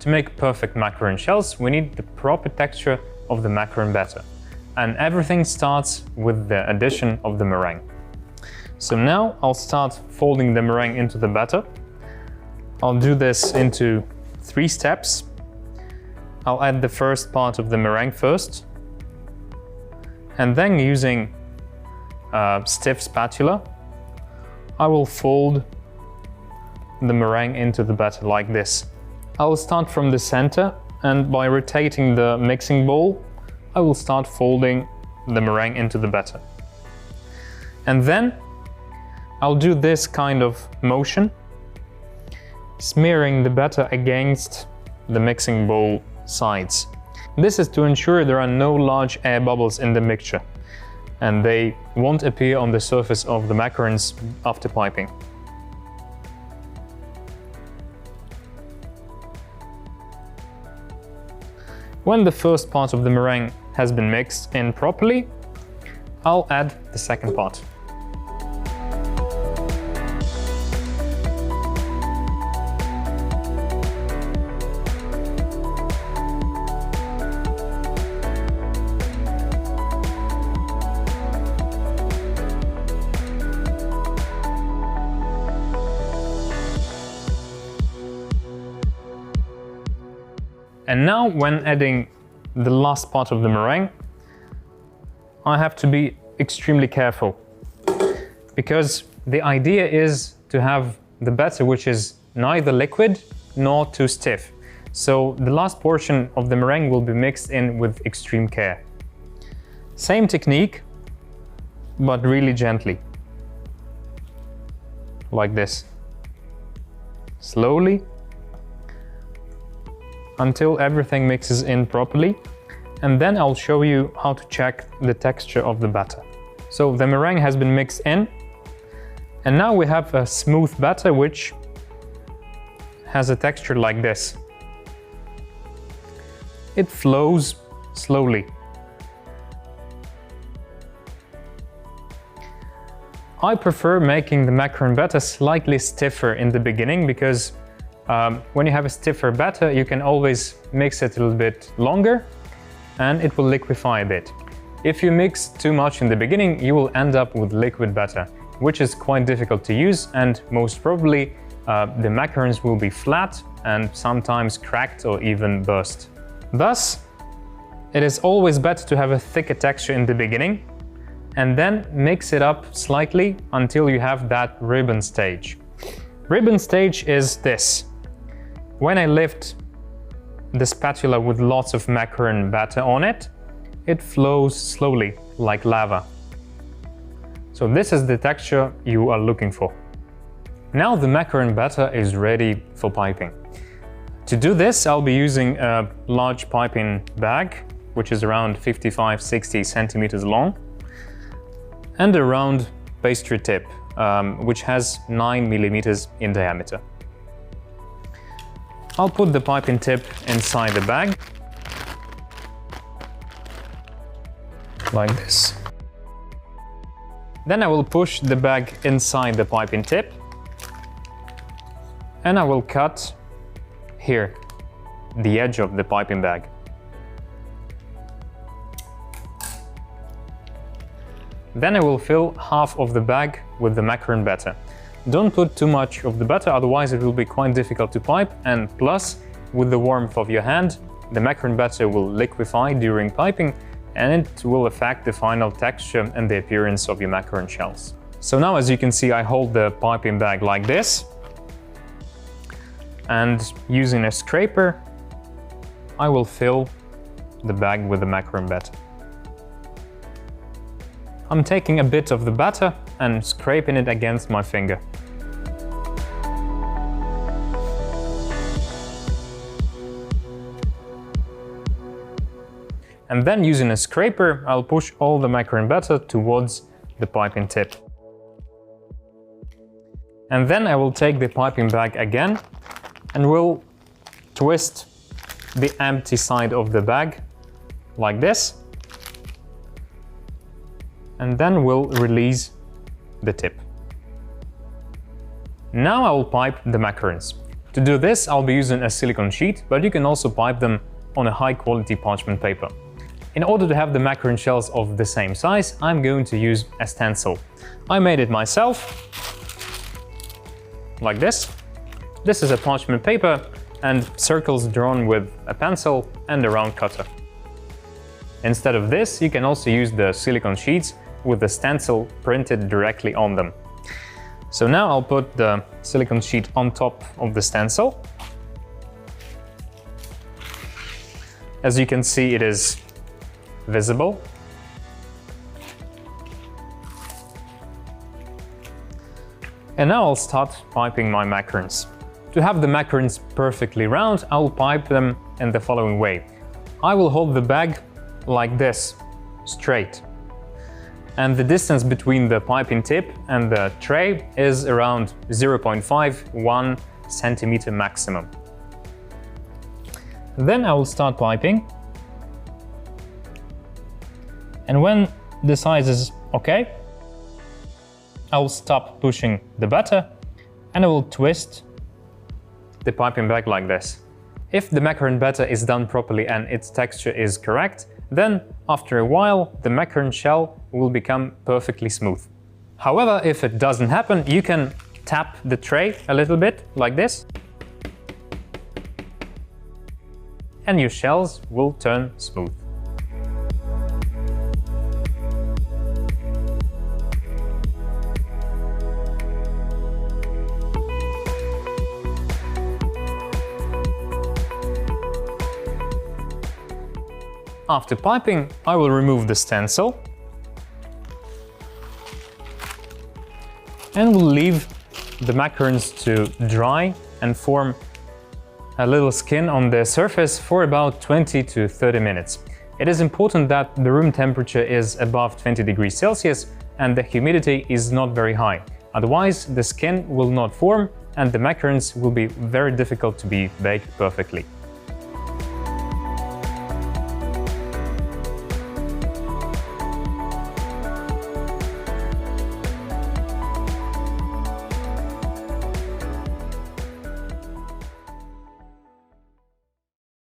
To make perfect macaron shells, we need the proper texture of the macaron batter. And everything starts with the addition of the meringue. So now I'll start folding the meringue into the batter. I'll do this into 3 steps. I'll add the first part of the meringue first. And then using a stiff spatula, I will fold the meringue into the batter like this. I will start from the center, and by rotating the mixing bowl, I will start folding the meringue into the batter. And then I'll do this kind of motion, smearing the batter against the mixing bowl sides. This is to ensure there are no large air bubbles in the mixture, and they won't appear on the surface of the macarons after piping. When the first part of the meringue has been mixed in properly, I'll add the second part. And now, when adding the last part of the meringue, I have to be extremely careful, because the idea is to have the batter which is neither liquid nor too stiff. So the last portion of the meringue will be mixed in with extreme care. Same technique, but really gently. Like this. Slowly, until everything mixes in properly, and then I'll show you how to check the texture of the batter. So the meringue has been mixed in, and now we have a smooth batter which has a texture like this. It flows slowly. I prefer making the macaron batter slightly stiffer in the beginning, because when you have a stiffer batter, you can always mix it a little bit longer and it will liquefy a bit. If you mix too much in the beginning, you will end up with liquid batter, which is quite difficult to use, and most probably the macarons will be flat and sometimes cracked or even burst. Thus, it is always better to have a thicker texture in the beginning and then mix it up slightly until you have that ribbon stage. Ribbon stage is this. When I lift the spatula with lots of macaron batter on it, it flows slowly, like lava. So this is the texture you are looking for. Now the macaron batter is ready for piping. To do this, I'll be using a large piping bag, which is around 55-60 centimeters long, and a round pastry tip, which has 9 millimeters in diameter. I'll put the piping tip inside the bag, like this. Then I will push the bag inside the piping tip, and I will cut here, the edge of the piping bag. Then I will fill half of the bag with the macaron batter. Don't put too much of the batter, otherwise it will be quite difficult to pipe, and plus, with the warmth of your hand, the macaron batter will liquefy during piping, and it will affect the final texture and the appearance of your macaron shells. So now, as you can see, I hold the piping bag like this, and using a scraper, I will fill the bag with the macaron batter. I'm taking a bit of the batter and scraping it against my finger. And then, using a scraper, I'll push all the macaron batter towards the piping tip. And then I will take the piping bag again and will twist the empty side of the bag like this, and then we'll release the tip. Now I will pipe the macarons. To do this, I'll be using a silicone sheet, but you can also pipe them on a high-quality parchment paper. In order to have the macaron shells of the same size, I'm going to use a stencil. I made it myself, like this. This is a parchment paper and circles drawn with a pencil and a round cutter. Instead of this, you can also use the silicone sheets with the stencil printed directly on them. So now I'll put the silicone sheet on top of the stencil. As you can see, it is visible. And now I'll start piping my macarons. To have the macarons perfectly round, I will pipe them in the following way. I will hold the bag like this, straight. And the distance between the piping tip and the tray is around 0.51 centimeter maximum. Then I will start piping. And when the size is okay, I will stop pushing the batter and I will twist the piping bag like this. If the macaron batter is done properly and its texture is correct, then after a while the macaron shell will become perfectly smooth. However, if it doesn't happen, you can tap the tray a little bit like this and your shells will turn smooth. After piping, I will remove the stencil and will leave the macarons to dry and form a little skin on the surface for about 20 to 30 minutes. It is important that the room temperature is above 20 degrees Celsius and the humidity is not very high. Otherwise, the skin will not form and the macarons will be very difficult to be baked perfectly.